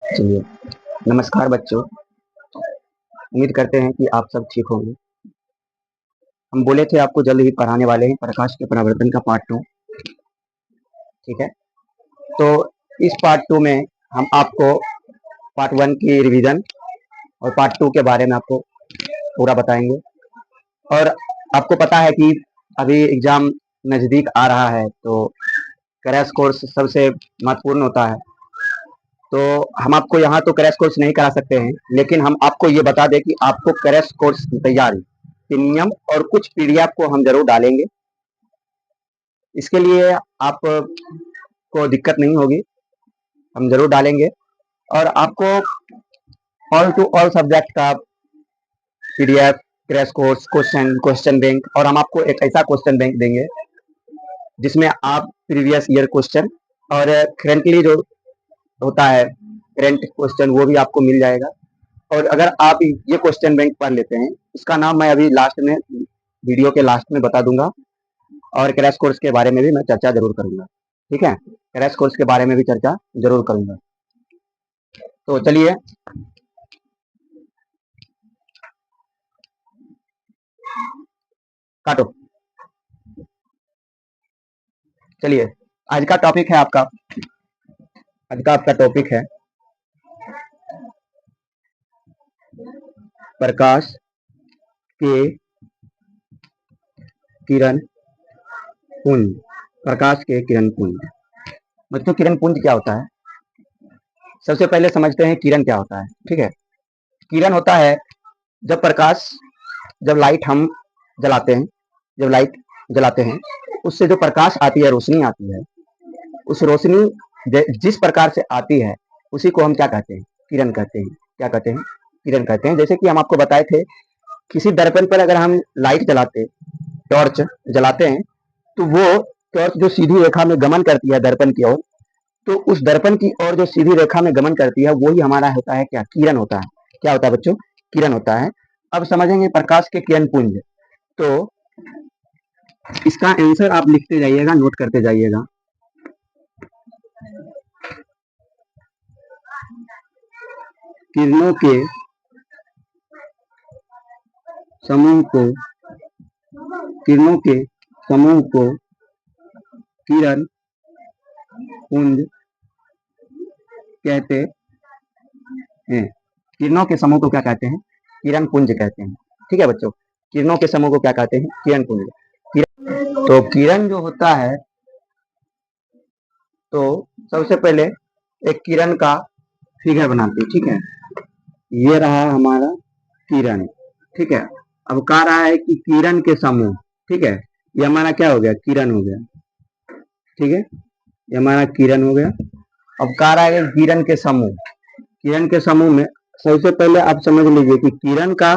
चलिए, नमस्कार बच्चों। उम्मीद करते हैं कि आप सब ठीक होंगे। हम बोले थे आपको जल्द ही पढ़ाने वाले हैं प्रकाश के परावर्तन का पार्ट 2। ठीक है, तो इस पार्ट 2 में हम आपको पार्ट 1 की रिवीजन और पार्ट 2 के बारे में आपको पूरा बताएंगे। और आपको पता है कि अभी एग्जाम नज़दीक आ रहा है, तो क्रैश कोर्स सबसे महत्वपूर्ण होता है। तो हम आपको यहाँ तो क्रैश कोर्स नहीं करा सकते हैं, लेकिन हम आपको ये बता दें कि आपको क्रैश कोर्स की तैयारी के नियम और कुछ पीडीएफ को हम जरूर डालेंगे। इसके लिए आप को दिक्कत नहीं होगी, हम जरूर डालेंगे। और आपको ऑल टू ऑल सब्जेक्ट का PDF, crash course, question bank, और हम आपको एक ऐसा क्वेश्चन बैंक देंगे जिसमें आप प्रीवियस ईयर क्वेश्चन और करेंटली जो होता है करेंट क्वेश्चन वो भी आपको मिल जाएगा। और अगर आप ये क्वेश्चन बैंक पढ़ लेते हैं, इसका नाम मैं अभी लास्ट में वीडियो के लास्ट में बता दूंगा, और क्रैश कोर्स के बारे में भी मैं चर्चा जरूर करूंगा। ठीक है, क्रैश कोर्स के बारे में भी चर्चा जरूर करूंगा। तो चलिए, काटो। चलिए, आज का टॉपिक है आपका, आज का आपका टॉपिक है प्रकाश के किरण पुंज। प्रकाश के किरण पुंज। बच्चों, किरण पुंज क्या होता है? सबसे पहले समझते हैं किरण क्या होता है। ठीक है, किरण होता है जब लाइट हम जलाते हैं, जब लाइट जलाते हैं उससे जो प्रकाश आती है, रोशनी आती है, उस रोशनी जिस प्रकार से आती है उसी को हम क्या कहते हैं? किरण कहते हैं। क्या कहते हैं? किरण कहते हैं। जैसे कि हम आपको बताए थे, किसी दर्पण पर अगर हम लाइट जलाते, टॉर्च जलाते हैं, तो वो टॉर्च जो सीधी रेखा में गमन करती है दर्पण की ओर, तो उस दर्पण की ओर जो सीधी रेखा में गमन करती है वही हमारा होता है क्या? किरण होता है। क्या होता है बच्चों? किरण होता है। अब समझेंगे प्रकाश के किरण पुंज। तो इसका आंसर आप लिखते जाइएगा, नोट करते जाइएगा। किरणों के समूह को किरण पुंज कहते हैं। किरणों के समूह को क्या कहते हैं? किरण पुंज कहते हैं। ठीक है बच्चों, किरणों के समूह को क्या कहते हैं? किरण पुंज। तो किरण जो होता है, तो सबसे पहले एक किरण का फिगर बनाते हैं। ठीक है, ये रहा हमारा किरण। ठीक है, अब कह रहा है कि किरण के समूह। ठीक है, ये हमारा क्या हो गया? किरण हो गया। ठीक है, ये हमारा किरण हो गया। अब कह रहा है किरण के समूह। किरण के समूह में सबसे पहले आप समझ लीजिए कि किरण का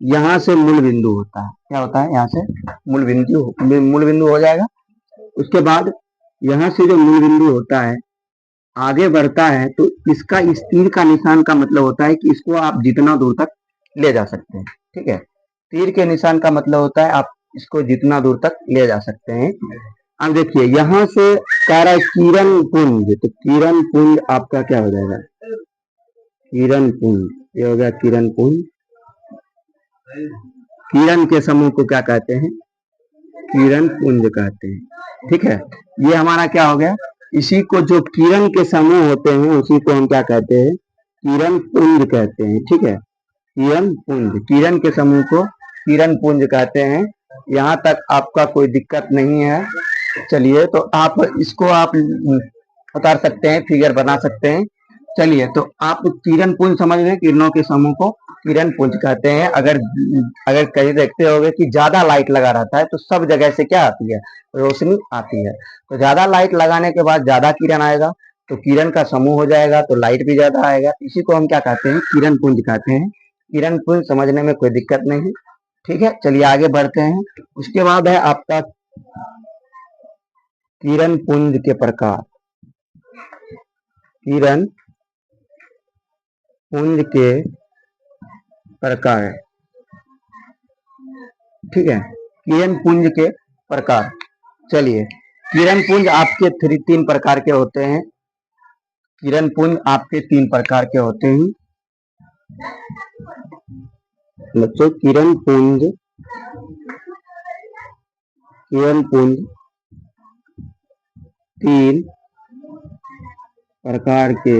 यहाँ से मूल बिंदु होता है। क्या होता है? यहाँ से मूल बिंदु हो जाएगा। उसके बाद यहाँ से जो मूल बिंदु होता है आगे बढ़ता है, तो इसका इस तीर का निशान का मतलब होता है कि इसको आप जितना दूर तक ले जा सकते हैं। ठीक है, तीर के निशान का मतलब होता है आप इसको जितना दूर तक ले जा सकते हैं। अब देखिए, यहाँ से कह रहा है किरण पुंज, तो किरण पुंज आपका क्या हो जाएगा? किरण पुंज, ये हो गया किरण पुंज। किरण के समूह को क्या कहते हैं? किरण पुंज कहते हैं। ठीक है, ये हमारा क्या हो गया? इसी को जो किरण के समूह होते हैं उसी को हम क्या कहते हैं? किरण पुंज कहते हैं। ठीक है, किरण पुंज, किरण के समूह को किरण पुंज कहते हैं। यहाँ तक आपका कोई दिक्कत नहीं है। चलिए, तो आप इसको आप उतार सकते हैं, फिगर बना सकते हैं। चलिए, तो आप किरण पुंज समझ रहे हैं, किरणों के समूह को किरण पुंज कहते हैं। अगर अगर कहीं देखते होंगे कि ज्यादा लाइट लगा रहता है तो सब जगह से क्या आती है? रोशनी आती है। तो ज्यादा लाइट लगाने के बाद ज्यादा किरण आएगा, तो किरण का समूह हो जाएगा, तो लाइट भी ज्यादा आएगा। इसी को हम क्या कहते हैं? किरण पुंज कहते हैं। किरण पुंज समझने में कोई दिक्कत नहीं है। ठीक है, चलिए आगे बढ़ते हैं। उसके बाद है आपका किरण पुंज के प्रकार। किरण पुंज के प्रकार। ठीक है, किरण पुंज के प्रकार। चलिए, किरण पुंज आपके तीन प्रकार के होते हैं। किरण पुंज आपके 3 प्रकार के होते हैं बच्चों। किरण पुंज 3 प्रकार के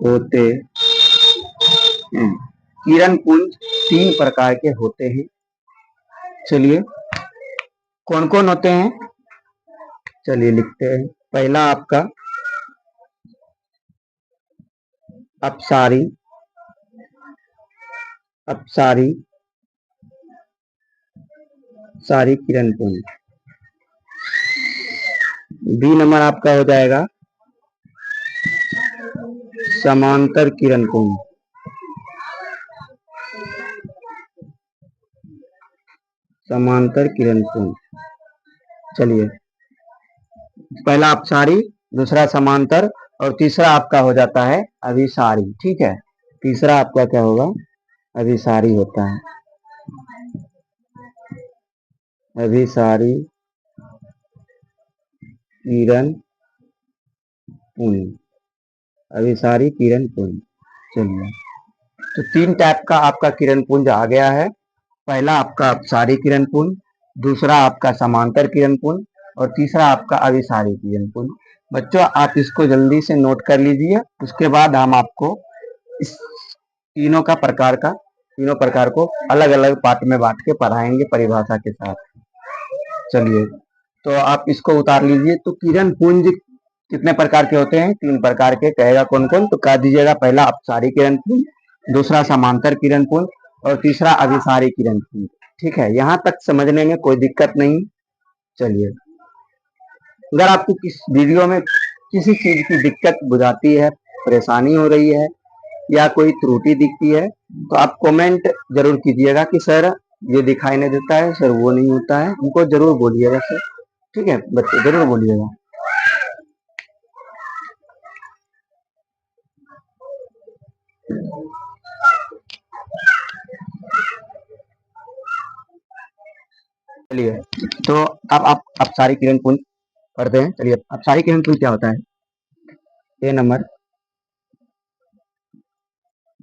होते हैं। किरण पुंज 3 प्रकार के होते हैं। चलिए कौन कौन होते हैं, चलिए लिखते हैं। पहला आपका अपसारी किरण पुंज। बी नंबर आपका हो जाएगा समांतर किरण पुंज। चलिए पहला अपसारी, दूसरा समांतर और तीसरा आपका हो जाता है अभिसारी। ठीक है, तीसरा आपका क्या होगा, अभिसारी होता है। अभिसारी किरण पुंज। चलिए तो 3 टाइप का आपका किरण पुंज आ गया है। पहला आपका अपसारी किरण पुंज, दूसरा आपका समांतर किरण पुंज और तीसरा आपका अभिसारी किरण पुंज। बच्चों आप इसको जल्दी से नोट कर लीजिए, उसके बाद हम आपको इस तीनों प्रकार को अलग अलग पार्ट में बांट के पढ़ाएंगे परिभाषा के साथ। चलिए तो आप इसको उतार लीजिए। तो किरण पुंज कितने प्रकार के होते हैं, 3 प्रकार के। कहेगा कौन कौन, तो कह दीजिएगा पहला अपसारी किरण पुंज, दूसरा समांतर किरण पुंज और तीसरा अभिसारी किरण पुंज। ठीक है, यहाँ तक समझने में कोई दिक्कत नहीं। चलिए अगर आपको किस वीडियो में किसी चीज की दिक्कत बुझाती है, परेशानी हो रही है या कोई त्रुटि दिखती है तो आप कमेंट जरूर कीजिएगा कि सर ये दिखाई नहीं देता है, सर वो नहीं होता है, हमको जरूर बोलिएगा सर। ठीक है बच्चे, जरूर बोलिएगा। चलिए तो अब आप अपसारी किरण पुंज पढ़ते हैं। चलिए अपसारी किरण पुंज क्या होता है। ए नंबर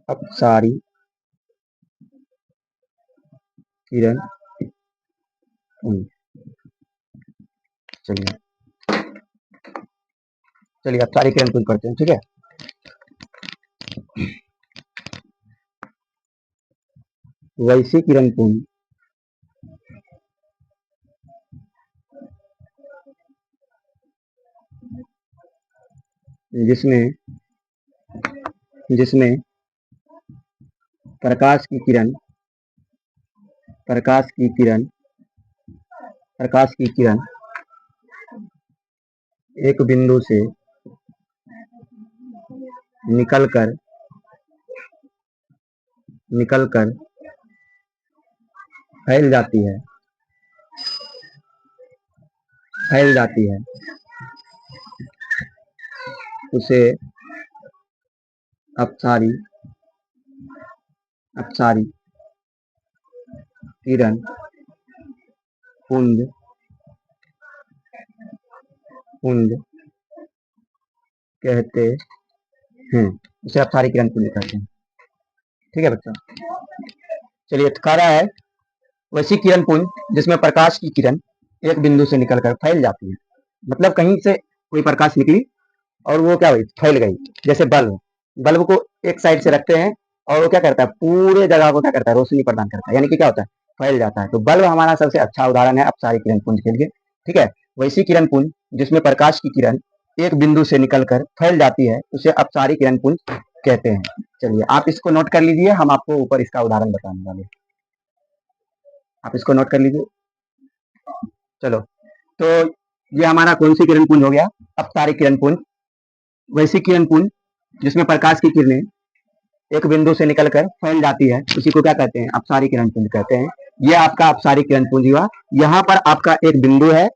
अपसारी किरण पुंज। चलिए अपसारी किरण पुंज पढ़ते हैं। ठीक है, वैसी किरण पुंज जिसमें प्रकाश की किरण एक बिंदु से निकलकर फैल जाती है उसे अपसारी किरण पुंज कहते हैं। उसे अपसारी किरण पुंज कहते हैं। ठीक है बच्चों, चलिए कह रहा है वैसी किरण पुंज जिसमें प्रकाश की किरण एक बिंदु से निकलकर फैल जाती है। मतलब कहीं से कोई प्रकाश निकली और वो क्या हुई, फैल गई। जैसे बल्ब को एक साइड से रखते हैं और वो क्या करता है, पूरे जगह को क्या करता है, रोशनी प्रदान करता है, यानी कि क्या होता है, फैल जाता है। तो बल्ब हमारा सबसे अच्छा उदाहरण है अपसारी किरण पुंज के लिए। ठीक है, वैसी किरण पुंज जिसमें प्रकाश की किरण एक बिंदु से निकलकर फैल जाती है उसे अपसारी किरण पुंज कहते हैं। चलिए आप इसको नोट कर लीजिए, हम आपको ऊपर इसका उदाहरण बताने वाले। आप इसको नोट कर लीजिए। चलो तो ये हमारा कौन सी किरण पुंज हो गया, अपसारी किरण पुंज। वैसी किरण पुंज जिसमें प्रकाश की किरणें एक बिंदु से निकलकर फैल जाती है उसी को क्या कहते हैं, अपसारी किरण पुंज कहते हैं। ये आपका अपसारी किरण पुंज हुआ। यहाँ पर आपका एक बिंदु है।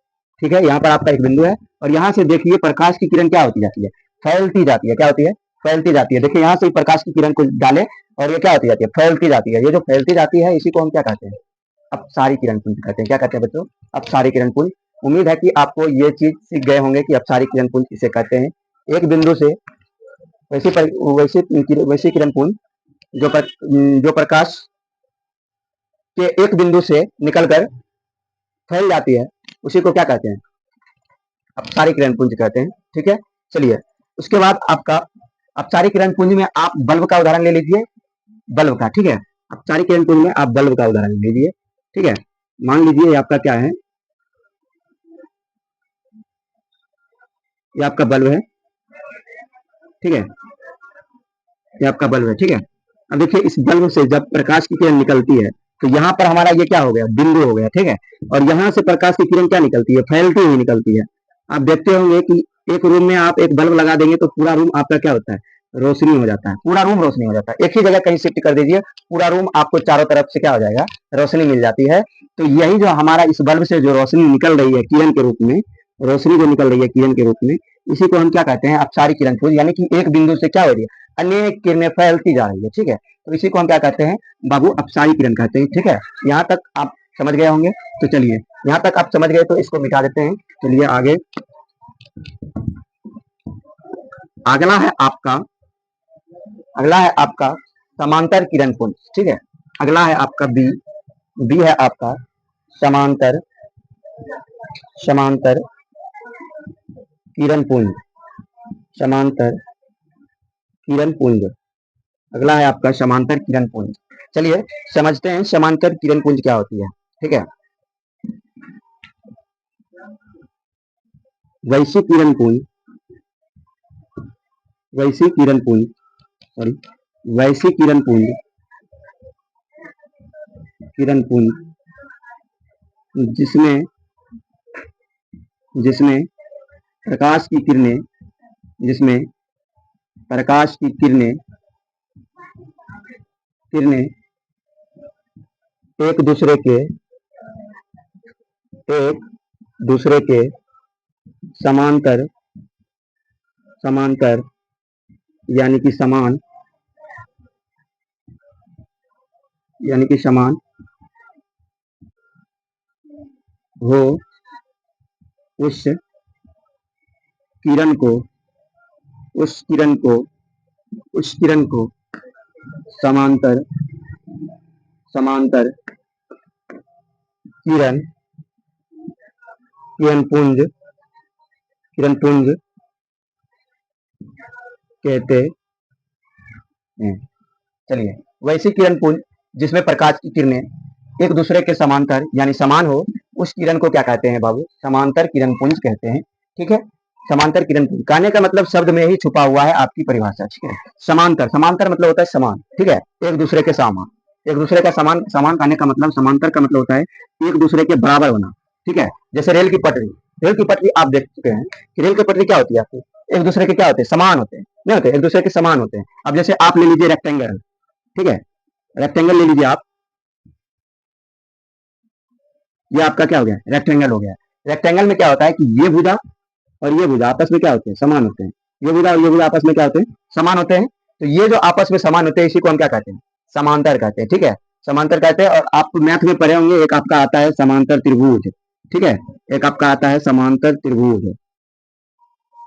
ठीक है, यहाँ पर आपका एक बिंदु है और यहाँ से देखिए प्रकाश की किरण क्या होती जाती है, फैलती जाती है। क्या होती है, फैलती जाती है। देखिए यहाँ से प्रकाश की किरण को डाले और ये क्या होती जाती है, फैलती जाती है। ये जो फैलती जाती है इसी को हम क्या कहते हैं, अपसारी किरण पुंज कहते हैं। क्या कहते हैं बच्चों, अपसारी किरण पुंज उम्मीद है कि आपको ये चीज सीख गए होंगे कि अपसारी किरण पुंज किसे कहते हैं। एक बिंदु से वैसे वैसे किरण पुंज जो प्रकाश के एक बिंदु से निकलकर फैल जाती है, उसी को क्या कहते हैं, अपसारी किरण पुंज कहते हैं। ठीक है, चलिए उसके बाद आपका अपसारी किरण पुंज में आप बल्ब का उदाहरण ले लीजिए, बल्ब का। ठीक है, अपसारी किरण पुंज में आप बल्ब का उदाहरण ले लीजिए। ठीक है, मान लीजिए आपका क्या है, ये आपका बल्ब है। ठीक है, ये आपका बल्ब है। ठीक है, अब देखिए इस बल्ब से जब प्रकाश की किरण निकलती है तो यहाँ पर हमारा ये क्या हो गया, बिंदु हो गया। ठीक है, और यहाँ से प्रकाश की किरण क्या निकलती है, फैलती हुई निकलती है। आप देखते होंगे कि एक रूम में आप एक बल्ब लगा देंगे तो पूरा रूम आपका क्या होता है, रोशनी हो जाता है, पूरा रूम रोशनी हो जाता है। एक ही जगह कहीं शिफ्ट कर दीजिए, पूरा रूम आपको चारों तरफ से क्या हो जाएगा, रोशनी मिल जाती है। तो यही जो हमारा इस बल्ब से जो रोशनी निकल रही है किरण के रूप में, रोशनी जो निकल रही है किरण के रूप में, इसी को हम क्या कहते हैं, अपसारी किरण पुंज। यानी कि एक बिंदु से क्या हो रही है, अनेक किरणें फैलती जा रही है। ठीक है, तो इसी को हम क्या कहते हैं बाबू, अपसारी किरण कहते हैं। ठीक है, यहाँ तक आप समझ गए होंगे। तो चलिए यहाँ तक आप समझ गए तो इसको मिटा देते हैं। चलिए आगे, अगला है आपका, अगला है आपका समांतर किरण पुंज। ठीक है, अगला है आपका बी, बी है आपका समांतर, समांतर किरण पुंज, समांतर किरण पुंज। अगला है आपका समांतर किरण पुंज। चलिए समझते हैं समांतर किरण पुंज क्या होती है। ठीक है, वैश्विक किरण पुंज, वैश्विक किरण पुंज, सॉरी वैश्विक किरण पुंज, किरण पुंज जिसमें जिसमें प्रकाश की किरणें, जिसमें प्रकाश की किरणें किरणें एक दूसरे के, एक दूसरे के समांतर, समांतर यानी कि समान, यानी कि समान हो उस किरण को, उस किरण को, उस किरण को समांतर, समांतर किरण, किरण पुंज, किरण पुंज कहते हैं। चलिए, वैसी किरण पुंज जिसमें प्रकाश की किरणें एक दूसरे के समांतर यानी समान हो, उस किरण को क्या कहते हैं बाबू, समांतर किरण पुंज कहते हैं। ठीक है, समांतर किरण पुंज कहने का मतलब शब्द में ही छुपा हुआ है आपकी परिभाषा। ठीक है, समांतर, समांतर मतलब होता है समान। ठीक है, एक दूसरे के समान, एक दूसरे का समान, समान कहने का मतलब, समांतर का मतलब होता है एक दूसरे के बराबर होना। ठीक है, जैसे रेल की पटरी, रेल की पटरी आप देख चुके हैं कि रेल की पटरी क्या होती है आपकी, एक दूसरे के क्या होते हैं, समान होते हैं, नहीं होते, एक दूसरे के समान होते हैं। अब जैसे आप ले लीजिए रेक्टेंगल। ठीक है, रेक्टेंगल ले लीजिए आप, ये आपका क्या हो गया, रेक्टेंगल हो गया। रेक्टेंगल में क्या होता है कि ये भुजा और ये भुजा आपस में क्या होते हैं, समान होते हैं। ये भुजा और ये भुजा आपस में क्या होते हैं, समान होते हैं। तो ये जो आपस में समान होते हैं इसी को हम क्या कहते हैं, समांतर कहते हैं। ठीक है, समांतर कहते हैं। और आप मैथ में पढ़े होंगे, एक आपका आता है समांतर त्रिभुज। ठीक है, एक आपका आता है समांतर त्रिभुज।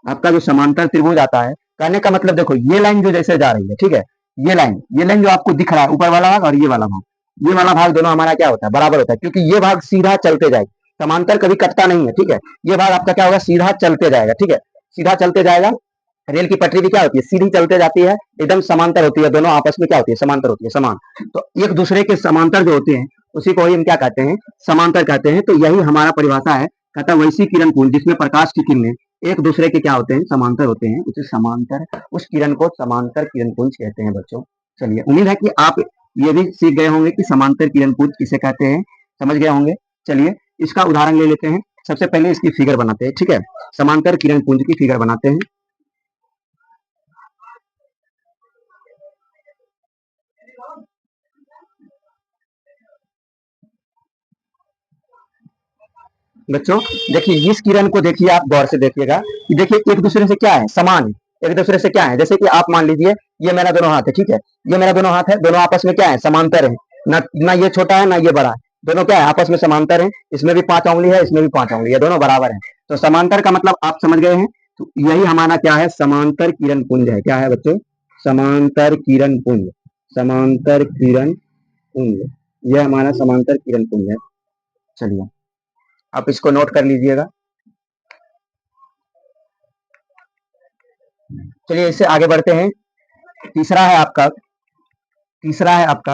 आपका जो समांतर त्रिभुज आता है, कहने का मतलब देखो ये लाइन जो जैसे जा रही है, ठीक है, ये लाइन जो आपको दिख रहा है, ऊपर वाला भाग और ये वाला भाग, ये वाला भाग दोनों हमारा क्या होता है, बराबर होता है, क्योंकि ये भाग सीधा चलते जाएगा, समांतर कभी कटता नहीं है। ठीक है, ये भाग आपका क्या होगा, सीधा चलते जाएगा। ठीक है, सीधा चलते जाएगा। रेल की पटरी भी क्या होती है, सीधी चलते जाती है, एकदम समांतर होती है, दोनों आपस में क्या होती है, समांतर होती है, समान। तो एक दूसरे के समांतर जो होते हैं उसी को ही हम क्या कहते हैं, समांतर कहते हैं। तो यही हमारा परिभाषा है, कहता है वैसी किरण पुंज जिसमें प्रकाश की किरणें एक दूसरे के क्या होते हैं, समांतर होते हैं, उसे समांतर, उस किरण को समांतर किरण पुंज कहते हैं बच्चों। चलिए, उम्मीद है कि आप ये भी सीख गए होंगे कि समांतर किरण पुंज किसे कहते हैं, समझ गए होंगे। चलिए इसका उदाहरण ले लेते हैं। सबसे पहले इसकी फिगर बनाते हैं। ठीक है, समांतर किरण पुंज की फिगर बनाते हैं। बच्चों देखिए, इस किरण को देखिए, आप गौर से देखिएगा कि देखिए एक दूसरे से क्या है, समान है, एक दूसरे से क्या है। जैसे कि आप मान लीजिए ये मेरा दोनों हाथ है, ठीक है, ये मेरा दोनों हाथ है, दोनों आपस में क्या है, समांतर है, ना ये छोटा है ना ये बड़ा है, दोनों क्या है, आपस में समांतर है। इसमें भी 5 उंगली है, इसमें भी 5 उंगली है, दोनों बराबर है। तो समांतर का मतलब आप समझ गए हैं। तो यही हमारा क्या है, समांतर किरण पुंज है। क्या है बच्चों, समांतर किरण पुंज। समांतर किरण पुंज, यह हमारा समांतर किरण पुंज है। चलिए आप इसको नोट कर लीजिएगा। चलिए इससे आगे बढ़ते हैं। तीसरा है आपका, तीसरा है आपका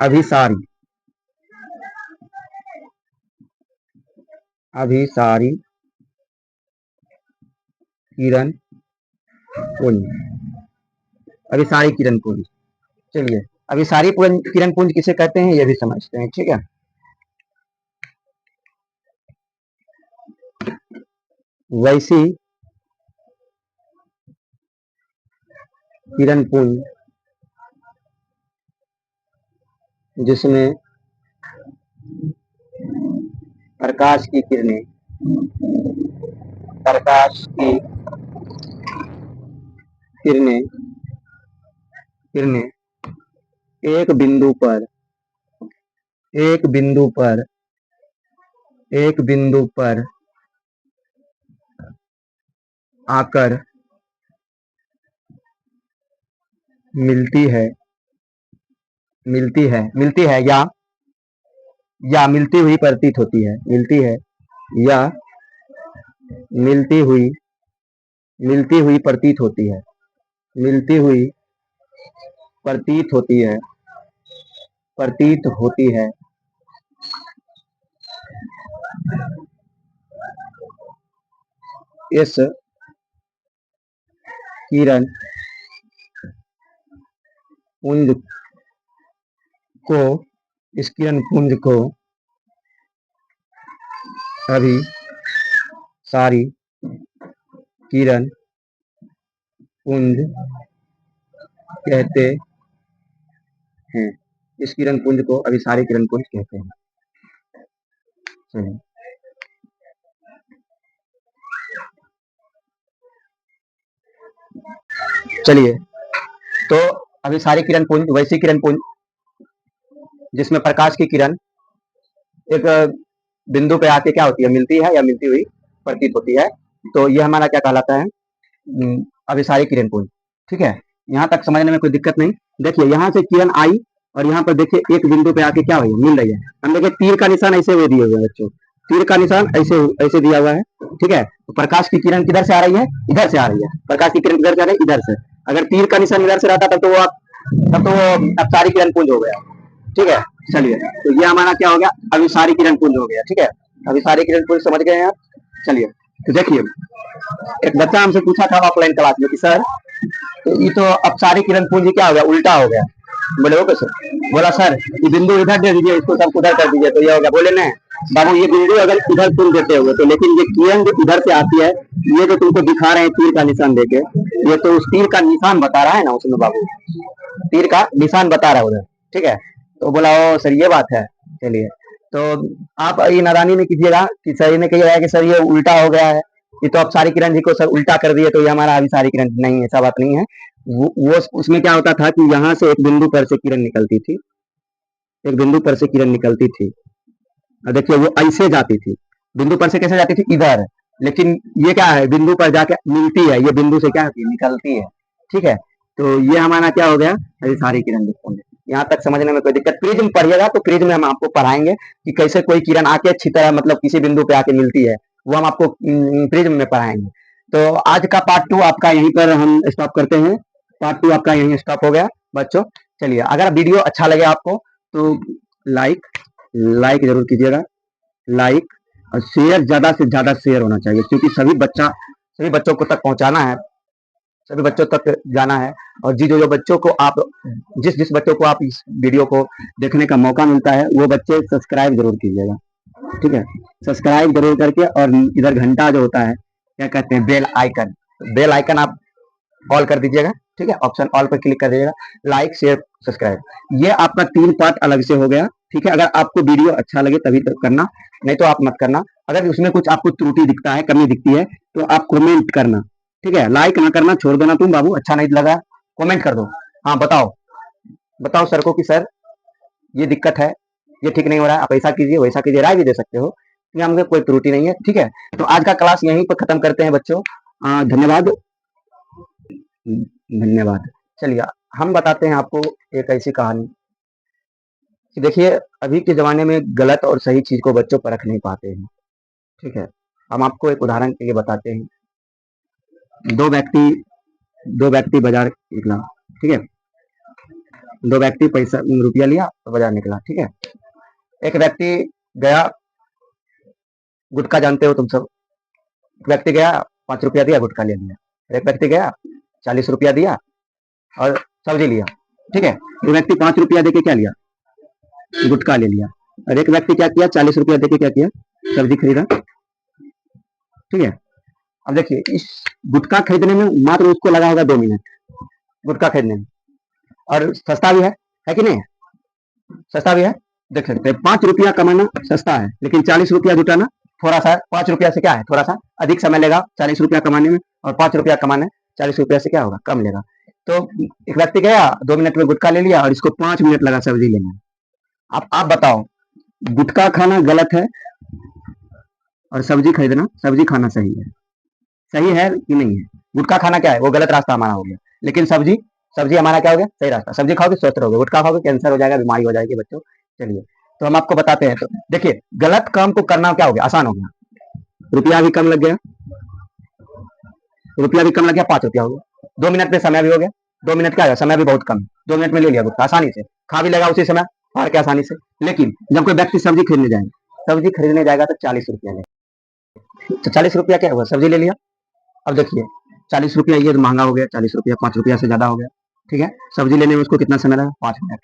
अभिसारी। अभिसारी किरण पुंज। अभिसारी किरण पुंज, चलिए अभिसारी किरण पुंज किसे कहते हैं ये भी समझते हैं, ठीक है। वैसी किरण पुंज जिसमें प्रकाश की किरणें, प्रकाश की किरणें किरणें एक बिंदु पर, एक बिंदु पर, एक बिंदु पर आकर मिलती है, मिलती है, मिलती है या मिलती हुई प्रतीत होती है, मिलती है या मिलती हुई, मिलती हुई प्रतीत होती है, मिलती हुई प्रतीत होती है, प्रतीत होती है। इस किरण पुंज को, इस किरण पुंज को अभी सारी किरण पुंज कहते हैं। इस किरण पुंज को अभी सारी किरण पुंज कहते हैं। चलिए चलिए तो अभी सारी किरण पुंज वैसी किरण पुंज जिसमें प्रकाश की किरण एक बिंदु पे आके क्या होती है, मिलती है या मिलती हुई प्रतीत होती है। तो ये हमारा क्या कहलाता है, अभिसारी किरण पुंज। ठीक है, यहाँ तक समझने में कोई दिक्कत नहीं। देखिए यहाँ से किरण आई और यहाँ पर देखिए एक बिंदु पे आके क्या हुई, मिल रही है। हम देखिए तीर का निशान ऐसे हुए दिए हुए हैं बच्चों, तीर का निशान ऐसे ऐसे दिया हुआ है। ठीक है, तो प्रकाश की किरण किधर से आ रही है, इधर से आ रही है। प्रकाश की किरण किधर से आ रही है, इधर से। अगर तीर का निशान इधर से रहता तब तो वो अभिसारी किरण पुंज हो गया। ठीक है, चलिए तो ये हमारा क्या हो गया, अभिसारी किरण पुंज हो गया। ठीक है, अभिसारी किरण पुंज समझ गए हैं आप। चलिए तो देखिए एक बच्चा हमसे पूछा था ऑफलाइन क्लास में कि सर तो ये तो अपसारी किरण पुंज क्या हो गया, उल्टा हो गया। बोले ओके सर, बोला सर ये बिंदु इधर दे दीजिए, इसको सब उधर कर दीजिए तो ये हो गया। बोले नहीं बाबू, ये बिंदु अगर इधर तुम देते हो तो, लेकिन ये किरण जो इधर से आती है, ये जो तुमको दिखा रहे हैं तीर का निशान देके, ये तो उस तीर का निशान बता रहा है ना उसमें बाबू, तीर का निशान बता रहा है उधर। ठीक है, तो बोला ओ सर ये बात है। चलिए तो आप ये नादानी नहीं कीजिएगा कि सर ने कहा है कि सर ये उल्टा हो गया है, ये तो अब सारी किरण जी को सर उल्टा कर दिए तो ये हमारा अभी सारी किरण नहीं है। ऐसा बात नहीं है। वो उसमें क्या होता था कि यहाँ से एक बिंदु पर से किरण निकलती थी, एक बिंदु पर से किरण निकलती थी। देखिए वो ऐसे जाती थी, बिंदु पर से कैसे जाती थी, इधर। लेकिन ये क्या है, बिंदु पर जाके मिलती है, ये बिंदु से क्या होती है, निकलती है। ठीक है, तो ये हमारा क्या हो गया, अभी सारी किरण दिखती है। यहाँ तक समझने में कोई दिक्कत, प्रिज्म पढ़िएगा तो प्रिज्म में हम आपको पढ़ाएंगे कि कैसे कोई किरण आके अच्छी तरह मतलब किसी बिंदु पे आके मिलती है, वो हम आपको प्रिज्म में पढ़ाएंगे। तो आज का पार्ट 2 आपका यहीं पर हम स्टॉप करते हैं। पार्ट 2 आपका यहीं स्टॉप हो गया बच्चों। चलिए अगर वीडियो अच्छा लगे आपको तो लाइक लाइक जरूर कीजिएगा, लाइक और शेयर, ज्यादा से ज्यादा शेयर होना चाहिए क्योंकि सभी बच्चों को तक पहुंचाना है, सभी बच्चों तक जाना है। और जो बच्चों को आप जिस जिस बच्चों को आप इस वीडियो को देखने का मौका मिलता है वो बच्चे सब्सक्राइब जरूर कीजिएगा। ठीक है, सब्सक्राइब जरूर करके, और इधर घंटा जो होता है क्या कहते हैं, बेल आइकन, बेल आइकन आप ऑल कर दीजिएगा। ठीक है, ऑप्शन ऑल पर क्लिक कर दीजिएगा। लाइक शेयर सब्सक्राइब, ये आपका 3 पार्ट अलग से हो गया। ठीक है, अगर आपको वीडियो अच्छा लगे तभी तो करना, नहीं तो आप मत करना। अगर उसमें कुछ आपको त्रुटि दिखता है, कमी दिखती है तो आप कमेंट करना। ठीक है, लाइक ना करना, छोड़ देना तुम बाबू, अच्छा नहीं लगा कमेंट कर दो। हाँ बताओ, बताओ सर को कि सर ये दिक्कत है, ये ठीक नहीं हो रहा है, आप ऐसा कीजिए वैसा कीजिए, राय भी दे सकते हो, यहाँ में कोई त्रुटि नहीं है, ठीक है। तो आज का क्लास यहीं पर खत्म करते हैं बच्चों। धन्यवाद। धन्यवाद। चलिए हम बताते हैं आपको एक ऐसी कहानी कि देखिए अभी के ज़माने में गलत और सही चीज़ को बच्चों परख नहीं पाते हैं, ठीक है। हम आपको एक उदाहरण के लिए बताते हैं। दो व्यक्ति बाजार निकला, ठीक है। दो व्यक्ति पैसा रुपया लिया और बाजार निकला, ठीक है। एक व्यक्ति गया, गुटखा जानते हो तुम सब, एक व्यक्ति गया 5 रुपया दिया, गुटखा ले लिया। एक व्यक्ति गया 40 रुपया दिया और सब्जी लिया, ठीक है। एक व्यक्ति 5 रुपया देके क्या लिया, गुटखा ले लिया। और एक व्यक्ति क्या किया, 40 रुपया देके क्या किया, सब्जी खरीदा, ठीक है। अब देखिए इस गुटखा खरीदने में मात्र उसको लगा होगा 2 मिनट, गुटखा खरीदने में, और सस्ता भी है कि नहीं, सस्ता भी है। देख सकते हैं 5 रुपया कमाना सस्ता है, लेकिन 40 रुपया जुटाना थोड़ा सा, 5 रुपया से क्या है, थोड़ा सा अधिक समय लेगा 40 रुपया कमाने में, और 5 रुपया कमाना 40 रुपया से क्या होगा, कम लेगा। तो एक व्यक्ति गया 2 मिनट में गुटखा ले लिया और इसको 5 मिनट लगा सब्जी लेने में। आप बताओ गुटखा खाना गलत है और सब्जी खरीदना, सब्जी खाना सही है कि नहीं है। गुटखा खाना क्या है, वो गलत रास्ता हमारा हो गया, लेकिन सब्जी सब्जी हमारा क्या हो गया, सही रास्ता। सब्जी खाओगे स्वस्थ रहोगे, गुटखा खाओगे कैंसर हो जाएगा, बीमारी हो जाएगी बच्चों। चलिए तो हम आपको बताते हैं। तो देखिए गलत काम को करना क्या हो गया, आसान हो गया, रुपया भी कम लग गया, रुपया भी कम लग गया, 5 रुपया हो गया, 2 मिनट में समय भी हो गया। 2 मिनट क्या है, समय भी बहुत कम है, 2 मिनट में ले लिया गुटखा आसानी से, खा भी लगा उसी समय, फाड़ के आसानी से। लेकिन जब कोई व्यक्ति सब्जी खरीदने जाएगा तो 40 रुपया ले, तो 40 रुपया क्या हुआ, सब्जी ले लिया। अब देखिए 40 रुपया ये तो महंगा हो गया, 40 रुपया 5 रुपया से ज्यादा हो गया, ठीक है। सब्जी लेने में उसको कितना समय लगा, 5 मिनट,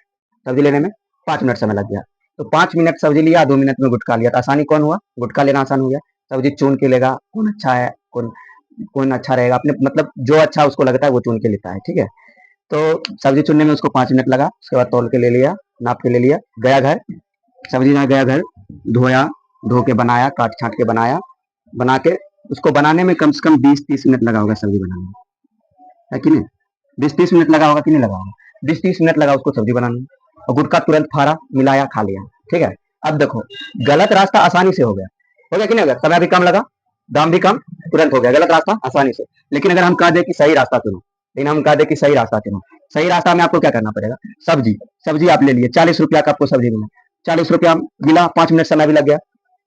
सब्जी लेने में 5 मिनट समय लग गया। तो 5 मिनट सब्जी लिया, 2 मिनट में गुटखा लिया, तो आसानी कौन हुआ, गुटखा लेना आसान हो गया। सब्जी चुन के लेगा, कौन अच्छा है, कौन अच्छा रहेगा, अपने मतलब जो अच्छा उसको लगता है वो चुन के लेता है, ठीक है। तो सब्जी चुनने में उसको 5 मिनट लगा, उसके बाद तौल के ले लिया, नाप के ले लिया, गया घर, सब्जी ना गया घर, धोया, धो के बनाया, काट छाट के बनाया, बना के उसको बनाने में कम से कम 20-30 मिनट लगा होगा, सब्जी बनाने में, है कि नहीं। 20-30 मिनट लगा होगा कि नहीं लगा होगा, 20-30 मिनट लगा उसको सब्जी बनाने में, और गुटखा तुरंत फाड़ा, मिलाया, खा लिया, ठीक है। अब देखो गलत रास्ता आसानी से हो गया कि नहीं हो गया, समय भी कम लगा, दाम भी कम, तुरंत हो गया गलत रास्ता आसानी से। लेकिन अगर हम कह दे कि सही रास्ता चुनो, लेकिन हम कह दे कि सही रास्ता चुनो, सही रास्ता में आपको क्या करना पड़ेगा, सब्जी सब्जी आप ले लिए, 40 रुपया का आपको सब्जी मिला, 40 रुपया मिला, 5 मिनट समय भी लग गया,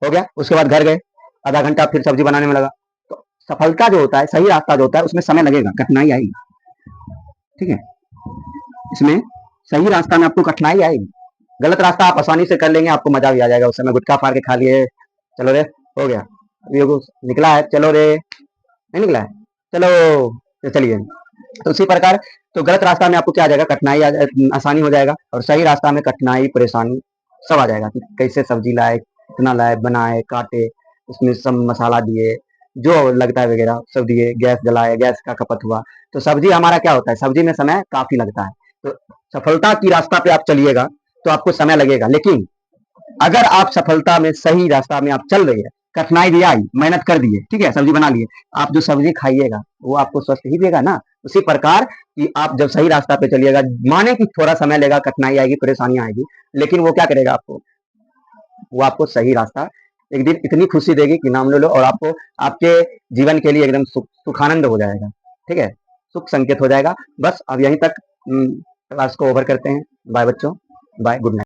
हो गया। उसके बाद घर गए, आधा घंटा फिर सब्जी बनाने में लगा। तो सफलता जो होता है, सही रास्ता जो होता है, उसमें समय लगेगा, कठिनाई आएगी, ठीक है। इसमें सही रास्ता में आपको कठिनाई आएगी, गलत रास्ता आप आसानी से कर लेंगे, आपको मजा भी आ जाएगा, उस समय गुटखा फाड़ के खा लिए, चलो रे हो गया, अभी निकला है, चलो रे, नहीं निकला है, चलो, तो चलिए। तो उसी प्रकार तो गलत रास्ता में आपको क्या आ जाएगा, कठिनाई आसानी हो जाएगा, और सही रास्ता में कठिनाई परेशानी सब आ जाएगा कि कैसे सब्जी लाए, कितना लाए, बनाए, काटे, उसमें सब मसाला दिए, जो लगता है वगैरह सब दिए, गैस जलाए, गैस का खपत हुआ। तो सब्जी हमारा क्या होता है, सब्जी में समय काफी लगता है। तो सफलता की रास्ता पे आप चलिएगा तो आपको समय लगेगा, लेकिन अगर आप सफलता में सही रास्ता में आप चल रही है, कठिनाई भी आई, मेहनत कर दिए, ठीक है, सब्जी बना लिए, आप जो सब्जी खाइएगा वो आपको स्वस्थ ही देगा ना। उसी प्रकार कि आप जब सही रास्ता पे चलिएगा, माने कि थोड़ा समय लेगा, कठिनाई आएगी, परेशानी आएगी, लेकिन वो क्या करेगा आपको, वो आपको सही रास्ता एक दिन इतनी खुशी देगी कि नाम ले लो, और आपको आपके जीवन के लिए एकदम सुखानंद हो जाएगा, ठीक है, सुख संकेत हो जाएगा। बस अब यहीं तक क्लास को ओवर करते हैं। बाय बच्चों, बाय, गुड नाइट।